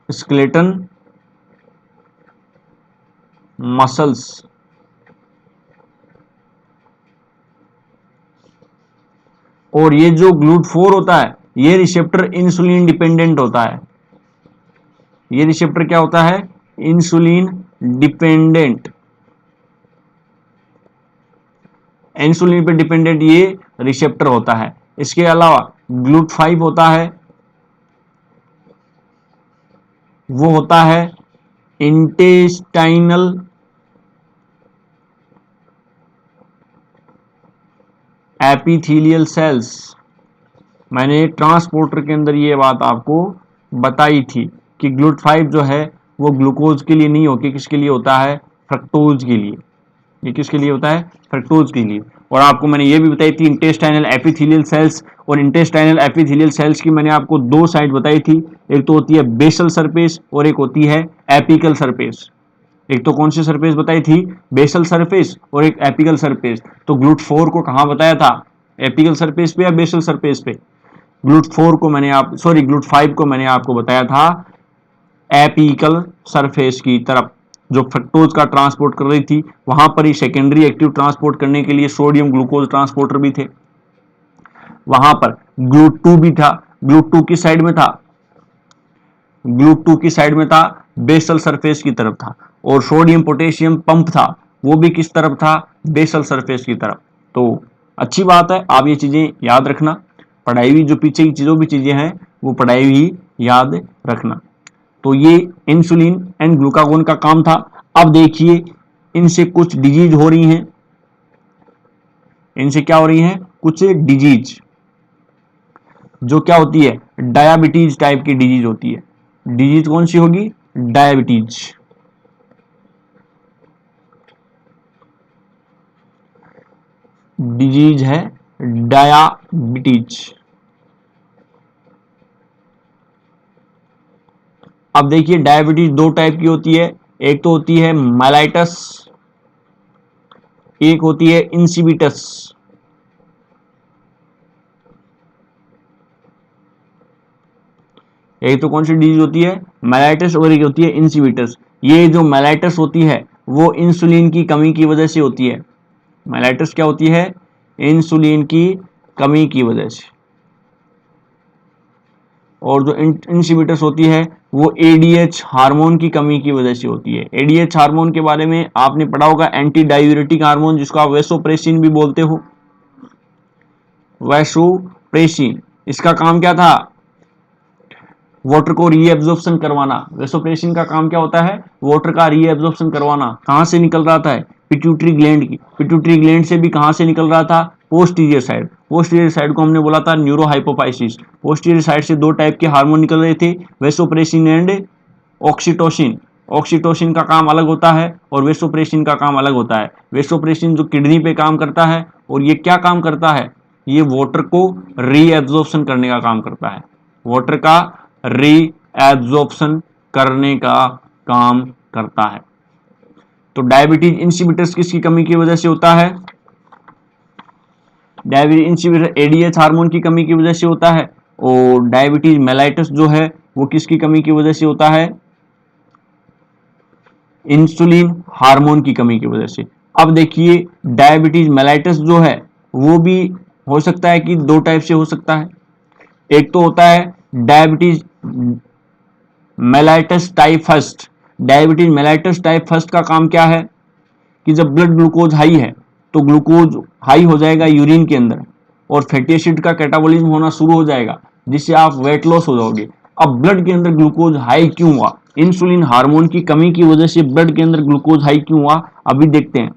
Skeleton muscles. और ये जो GLUT4 होता है ये रिसेप्टर इंसुलिन डिपेंडेंट होता है। ये रिसेप्टर क्या होता है, इंसुलिन डिपेंडेंट। इंसुलिन पे डिपेंडेंट ये रिसेप्टर होता है। इसके अलावा GLUT5 होता है वो होता है इंटेस्टाइनल एपिथेलियल सेल्स। मैंने ट्रांसपोर्टर के अंदर ये बात आपको बताई थी कि GLUT5 जो है वो ग्लूकोज के लिए नहीं होती, किसके लिए होता है, फ्रक्टोज के लिए। ये किसके लिए होता है, फ्रक्टोज के लिए। और आपको मैंने ये भी बताई थी इंटेस्टाइनल एपिथेलियल सेल्स। और इंटेस्टाइनल एपिथेलियल सेल्स की मैंने आपको दो साइड बताई थी, एक तो होती है बेसल सरफेस और एक होती है एपिकल सरफेस। एक तो कौन सी सरफेस बताई थी, बेसल सरफेस, और एक एपिकल सरफेस। तो GLUT4 को कहां बताया था, एपिकल सरफेस पे या बेसल सरफेस पे। GLUT5 को मैंने आपको बताया था एपिकल सरफेस की तरफ, जो फ्रक्टोज का ट्रांसपोर्ट कर रही थी। वहां पर ही सेकेंडरी एक्टिव ट्रांसपोर्ट करने के लिए सोडियम ग्लूकोज ट्रांसपोर्टर भी थे। वहां पर GLUT2 भी था। GLUT2 किस साइड में था, GLUT2 की साइड में था, बेसल सरफेस की तरफ था। और सोडियम पोटेशियम पंप था वो भी किस तरफ था, बेसल सरफेस की तरफ। तो अच्छी बात है, आप ये चीजें याद रखना। पढ़ाई हुई जो पीछे की जो भी चीजें हैं वो पढ़ाई हुई याद रखना। तो ये इंसुलिन एंड ग्लूकागोन का काम था। अब देखिए इनसे कुछ डिजीज हो रही हैं। इनसे क्या हो रही हैं, कुछ डिजीज जो क्या होती है, डायबिटीज टाइप की डिजीज होती है। डिजीज कौन सी होगी, डायबिटीज। डिजीज है डायबिटीज। अब देखिए डायबिटीज दो टाइप की होती है, एक तो होती है मेलाइटस, एक होती है इंसिबिटस। एक तो कौन सी डिजीज होती है, मेलाइटस, और एक होती है इंसिबिटस। ये जो मेलाइटस होती है वो इंसुलिन की कमी की वजह से होती है। मेलाइटस क्या होती है, इंसुलिन की कमी की वजह से। और जो इंसिबिटस होती है वो एडीएच हार्मोन की कमी की वजह से होती है। एडीएच हार्मोन के बारे में आपने पढ़ा होगा, एंटी डायूरेटिक हार्मोन, जिसको आप वैसोप्रेसिन भी बोलते हो। वैसोप्रेसिन, इसका काम क्या था, वाटर को रीएब्जॉर्प्शन करवाना। वैसोप्रेसिन का काम क्या होता है, वाटर का रीएब्जॉर्प्शन करवाना। कहां से निकल रहा था, पिट्यूटरी ग्लैंड की। पिट्यूटरी ग्लैंड से भी कहां से निकल रहा था, पोस्टीरियर साइड। पोस्टीरियर साइड को हमने बोला था न्यूरोहाइपोफाइसिस। पोस्टीरियर साइड से दो टाइप के हार्मोन निकल रहे थे, वैसोप्रेसिन एंड ऑक्सीटोसिन। ऑक्सीटोसिन का काम अलग होता है और वैसोप्रेसिन का काम अलग होता है। वैसोप्रेसिन जो किडनी पे काम करता है, और ये क्या काम करता है, ये वाटर को रीएब्जॉर्प्शन करने का काम करता है। वाटर का रीएब्जॉर्प्शन करने का काम करता है। तो डायबिटीज इंसिपिटस किसकी कमी की वजह से होता है, डायबिटीज इंसिपिटस एडीएच हार्मोन की कमी की वजह से होता है। और डायबिटीज मेलाइटस जो है वो किसकी कमी की वजह से होता है, इंसुलिन हार्मोन की कमी की वजह से। अब देखिए डायबिटीज मेलाइटस जो है वो भी हो सकता है कि दो टाइप से हो सकता है। एक तो होता है diabetes mellitus type first. Diabetes mellitus type first का काम क्या है कि जब ब्लड ग्लूकोज हाई है तो ग्लूकोज हाई हो जाएगा यूरिन के अंदर और फैटी एसिड का कैटाबॉलिज्म होना शुरू हो जाएगा, जिससे आप वेट लॉस हो जाओगे। अब ब्लड के अंदर ग्लूकोज हाई क्यों हुआ? इंसुलिन हार्मोन की कमी की वजह से ब्लड के अंदर ग्लूकोज हाई क्यों हुआ, अभी देखते हैं।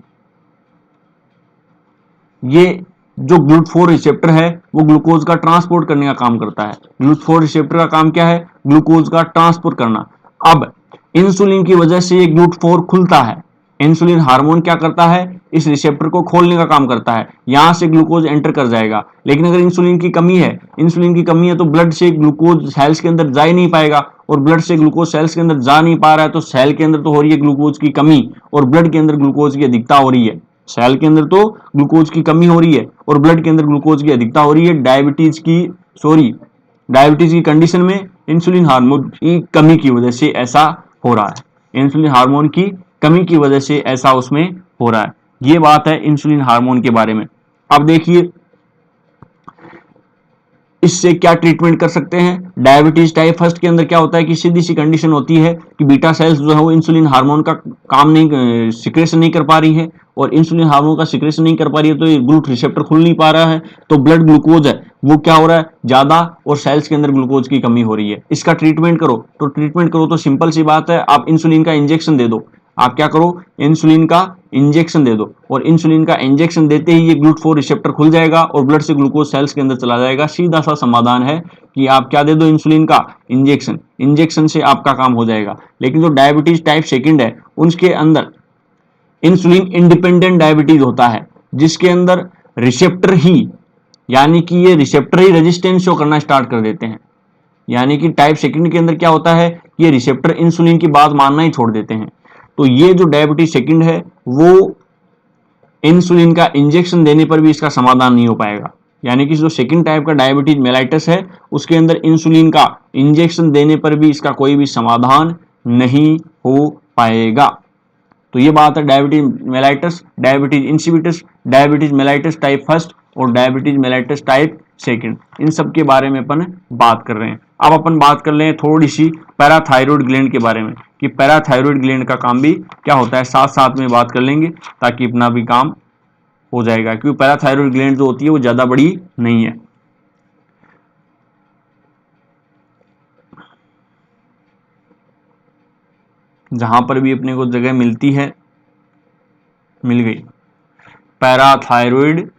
ये जो GLUT4 रिसेप्टर है वो ग्लूकोज का ट्रांसपोर्ट करने का काम करता है। GLUT4 रिसेप्टर का काम क्या है? ग्लूकोज का ट्रांसपोर्ट करना। अब इंसुलिन की वजह से ये GLUT4 खुलता है। इंसुलिन हार्मोन क्या करता है? इस रिसेप्टर को खोलने का काम करता है, यहां से ग्लूकोज एंटर कर जाएगा। लेकिन अगर इंसुलिन की कमी है, तो ब्लड से ग्लूकोज सेल्स के अंदर जा ही नहीं पाएगा, और ब्लड से ग्लूकोज सेल्स के अंदर जा नहीं पा रहा है तो सेल के अंदर तो हो रही है ग्लूकोज की कमी और ब्लड के अंदर ग्लूकोज की अधिकता हो रही है। सेल के अंदर तो ग्लूकोज की कमी हो रही है और ब्लड के अंदर ग्लूकोज की अधिकता हो रही है। डायबिटीज की कंडीशन में इंसुलिन हार्मोन की कमी की वजह से ऐसा हो रहा है। इंसुलिन हार्मोन की कमी की वजह से ऐसा उसमें हो रहा है। ये बात है इंसुलिन हार्मोन के बारे में। अब देखिए इससे क्या ट्रीटमेंट कर सकते हैं। डायबिटीज टाइप फर्स्ट के अंदर क्या होता है कि सीधी सी कंडीशन होती है कि बीटा सेल्स जो है वो इंसुलिन हार्मोन का काम नहीं, सिक्रेशन नहीं कर पा रही है, और इंसुलिन हार्मोन का सिक्रेशन नहीं कर पा रही है तो ये ग्लूट रिसेप्टर खुल नहीं पा रहा है, तो ब्लड ग्लूकोज है वो क्या हो रहा है ज्यादा, और सेल्स के अंदर ग्लूकोज की कमी हो रही है। इसका ट्रीटमेंट करो तो सिंपल सी बात है, आप इंसुलिन का इंजेक्शन दे दो। आप क्या करो, इंसुलिन का इंजेक्शन दे दो, और इंसुलिन का इंजेक्शन देते ही ये GLUT4 रिसेप्टर खुल जाएगा और ब्लड से ग्लूकोज सेल्स के अंदर चला जाएगा। सीधा सा समाधान है कि आप क्या दे दो, इंसुलिन का इंजेक्शन से आपका काम हो जाएगा। लेकिन जो डायबिटीज टाइप सेकंड है उसके अंदर इंसुलिन इंडिपेंडेंट डायबिटीज होता है, जिसके अंदर रिसेप्टर ही यानी कि ये रिसेप्टर ही रेजिस्टेंस शो करना स्टार्ट कर देते हैं। यानी कि टाइप सेकंड के अंदर क्या होता है, ये रिसेप्टर इंसुलिन की बात मानना ही छोड़ देते हैं। तो ये जो डायबिटीज सेकंड है वो इंसुलिन का इंजेक्शन देने पर भी इसका समाधान नहीं हो पाएगा। यानी कि जो सेकंड टाइप का डायबिटीज मेलाइटस है उसके अंदर इंसुलिन का इंजेक्शन देने पर भी इसका कोई भी समाधान नहीं हो पाएगा। तो ये बात है diabetes mellitus, diabetes insipidus, diabetes mellitus type first और डायबिटीज मेलाइटस टाइप सेकंड, इन सब के बारे में अपन बात कर रहे हैं। अब अपन बात कर लें थोड़ी सी पैराथायरॉयड ग्लैंड के बारे में कि पैराथायरॉयड ग्लैंड का काम भी क्या होता है, साथ साथ में बात कर लेंगे ताकि अपना भी काम हो जाएगा, क्योंकि पैराथायरॉयड ग्लैंड जो होती है वो ज्यादा बड़ी नहीं है। जहां पर भी अपने को जगह मिलती है, मिल गई, पैराथायरॉयड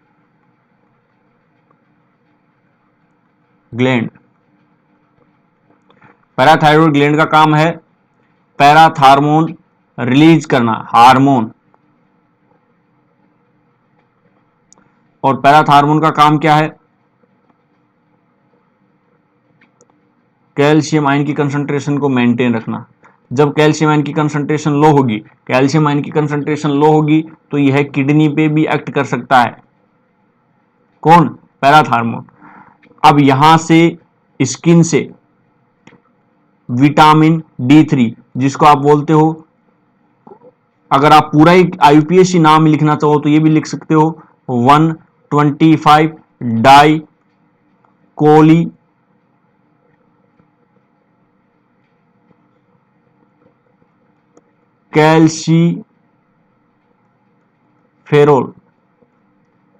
ग्लैंड। पैराथायरॉयड ग्लैंड का काम है पैराथार्मोन रिलीज करना, हार्मोन। और पैराथार्मोन का काम क्या है, कैल्शियम आयन की कंसंट्रेशन को मेंटेन रखना। जब कैल्शियम आयन की कंसंट्रेशन लो होगी, कैल्शियम आयन की कंसंट्रेशन लो होगी तो यह किडनी पे भी एक्ट कर सकता है। कौन? पैराथार्मोन। अब यहां से स्किन से विटामिन D3 जिसको आप बोलते हो, अगर आप पूरा ही IUPAC नाम लिखना चाहो तो ये भी लिख सकते हो 125 डाई कोली कैल्सीफेरोल,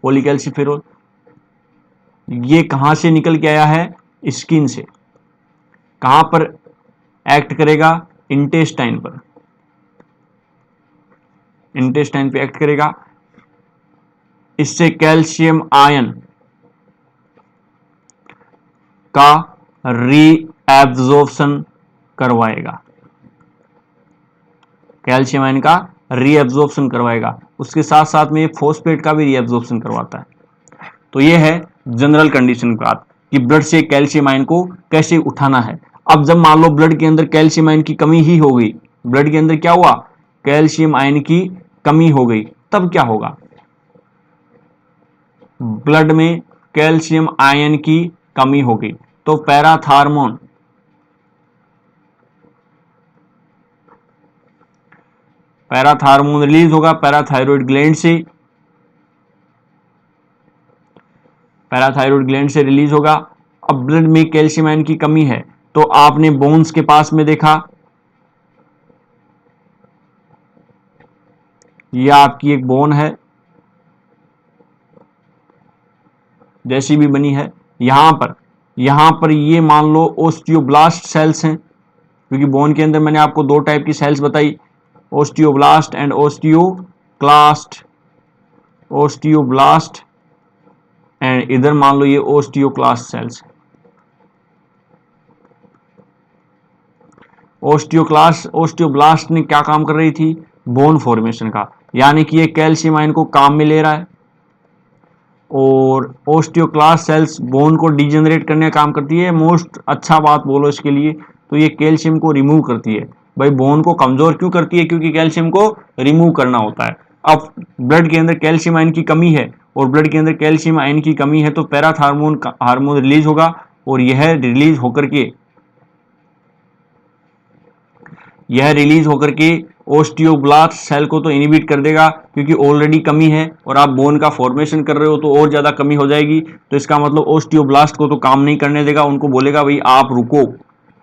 पॉलीकैल्सीफेरोल। ये कहां से निकल के आया है? स्किन से। कहां पर एक्ट करेगा? इंटेस्टाइन पर, इंटेस्टाइन पे एक्ट करेगा। इससे कैल्शियम आयन का रीएब्जॉर्प्शन करवाएगा, कैल्शियम आयन का रीएब्जॉर्प्शन करवाएगा। उसके साथ साथ में फॉस्फेट का भी रीएब्जॉर्प्शन करवाता है। तो ये है जनरल कंडीशन की बात कि ब्लड से कैल्शियम आयन को कैसे उठाना है। अब जब मान लो ब्लड के अंदर कैल्शियम आयन की कमी ही हो गई, ब्लड के अंदर क्या हुआ, कैल्शियम आयन की कमी हो गई, तब क्या होगा? ब्लड में कैल्शियम आयन की कमी हो गई तो पैराथार्मोन रिलीज होगा पैराथायरॉयड ग्लैंड से, पैराथायरॉयड ग्लैंड से रिलीज होगा। अब ब्लड में कैल्शियम आयन की कमी है तो आपने बोन्स के पास में देखा ये आपकी एक बोन है जैसी भी बनी है। यहां पर ये मान लो ओस्टियोब्लास्ट सेल्स हैं, क्योंकि बोन के अंदर मैंने आपको दो टाइप की सेल्स बताई, osteoblast and osteoclast. Osteoblast and इधर मान लो ये ओस्टियोक्लास्ट सेल्स। ओस्टियोब्लास्ट ने क्या काम कर रही थी? बोन फॉर्मेशन का, यानी कि ये कैल्शियम आयन को काम में ले रहा है। और ओस्टियोक्लास्ट सेल्स बोन को डिजेनरेट करने का काम करती है। मोस्ट अच्छा बात बोलो इसके लिए तो ये कैल्शियम को रिमूव करती है। भाई बोन को कमजोर क्यों करती है? क्योंकि कैल्शियम को रिमूव करना होता है। अब ब्लड के अंदर कैल्शियम आयन की कमी है और ब्लड के अंदर कैल्शियम आयन की कमी है तो पैराथार्मोन हार्मोन रिलीज होगा और यह रिलीज होकर के ओस्टियोब्लास्ट सेल को तो इनहिबिट कर देगा, क्योंकि ऑलरेडी कमी है और आप बोन का फॉर्मेशन कर रहे हो तो और ज्यादा कमी हो जाएगी। तो इसका मतलब ओस्टियोब्लास्ट को तो काम नहीं करने देगा, उनको बोलेगा भाई आप रुको,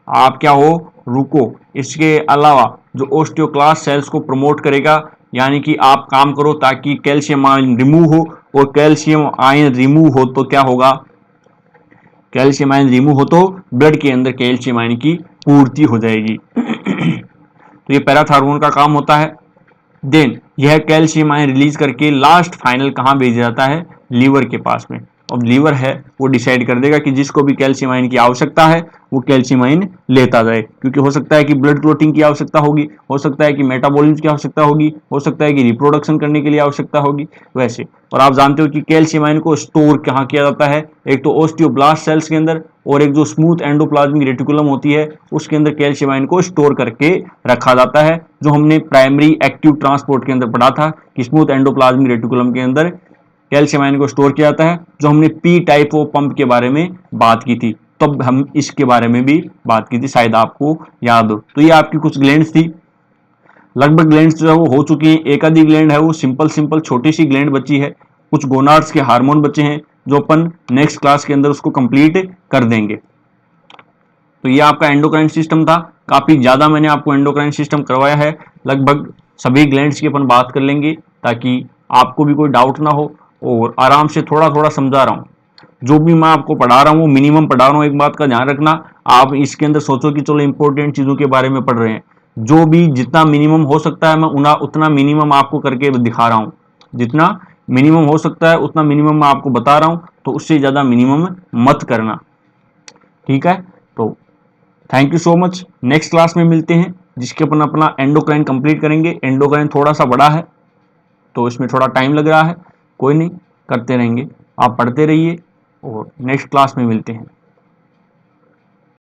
आप क्या हो, रुको। इसके अलावा जो ओस्टियोक्लास्ट सेल्स को प्रमोट करेगा, यानी कि आप काम करो ताकि कैल्शियम आयन रिमूव हो, और कैल्शियम आयन रिमूव हो तो क्या होगा? कैल्शियम आयन रिमूव हो तो ब्लड के अंदर कैल्शियम आयन की पूर्ति हो जाएगी। तो ये पैराथार्मोन का काम होता है। देन यह कैल्शियम आयन रिलीज करके लास्ट फाइनल कहां भेजा जाता है? लीवर के पास में। अब लीवर है वो डिसाइड कर देगा कि जिसको भी कैल्शियम आयन की आवश्यकता है वो कैल्शियम आयन लेता जाए, क्योंकि हो सकता है कि ब्लड क्लोटिंग की आवश्यकता होगी, हो सकता है कि मेटाबॉलिज्म की आवश्यकता होगी, हो सकता है कि रिप्रोडक्शन करने के लिए आवश्यकता होगी वैसे। और आप जानते हो कि कैल्शियम आयन को स्टोर कहाँ किया जाता है? एक तो ओस्टियोब्लास्ट सेल्स के अंदर, और एक जो स्मूथ एंडोप्लाज्मिक रेटिकुलम होती है उसके अंदर कैल्शियम आयन को स्टोर करके रखा जाता है, जो हमने प्राइमरी एक्टिव ट्रांसपोर्ट के अंदर पढ़ा था कि स्मूथ एंडोप्लाज्मिक रेटिकुलम के अंदर कैल्शियम आयन को स्टोर किया जाता है, जो हमने पी टाइप ऑफ पंप के बारे में बात की थी। तब हम इसके बारे में भी बात की थी, शायद आपको याद हो। तो ये आपकी कुछ ग्लैंड्स थी, लगभग ग्लैंड्स जो है वो हो चुकी हैं। एक आधी ग्लैंड है वो सिंपल छोटी सी ग्लैंड बची है, कुछ गोनाड्स के हार्मोन बचे हैं जो अपन नेक्स्ट क्लास के अंदर उसको कंप्लीट कर देंगे। तो ये आपका एंडोक्राइन सिस्टम था, काफी ज्यादा मैंने आपको एंडोक्राइन सिस्टम करवाया है, लगभग सभी ग्लैंड्स की अपन बात कर लेंगे ताकि आपको भी कोई डाउट ना हो, और आराम से थोड़ा थोड़ा समझा रहा हूँ। जो भी मैं आपको पढ़ा रहा हूँ वो मिनिमम पढ़ा रहा हूँ, एक बात का ध्यान रखना। आप इसके अंदर सोचो कि चलो इंपॉर्टेंट चीजों के बारे में पढ़ रहे हैं, जो भी जितना मिनिमम हो सकता है मैं उतना मिनिमम आपको करके दिखा रहा हूँ। जितना मिनिमम हो सकता है उतना मिनिमम मैं आपको बता रहा हूँ, तो उससे ज्यादा मिनिमम मत करना, ठीक है। तो thank you so much. Next class में मिलते हैं जिसके अपन अपना एंडोक्राइन कंप्लीट करेंगे। एंडोक्राइन थोड़ा सा बड़ा है तो इसमें थोड़ा टाइम लग रहा है, कोई नहीं, करते रहेंगे। आप पढ़ते रहिए और नेक्स्ट क्लास में मिलते हैं।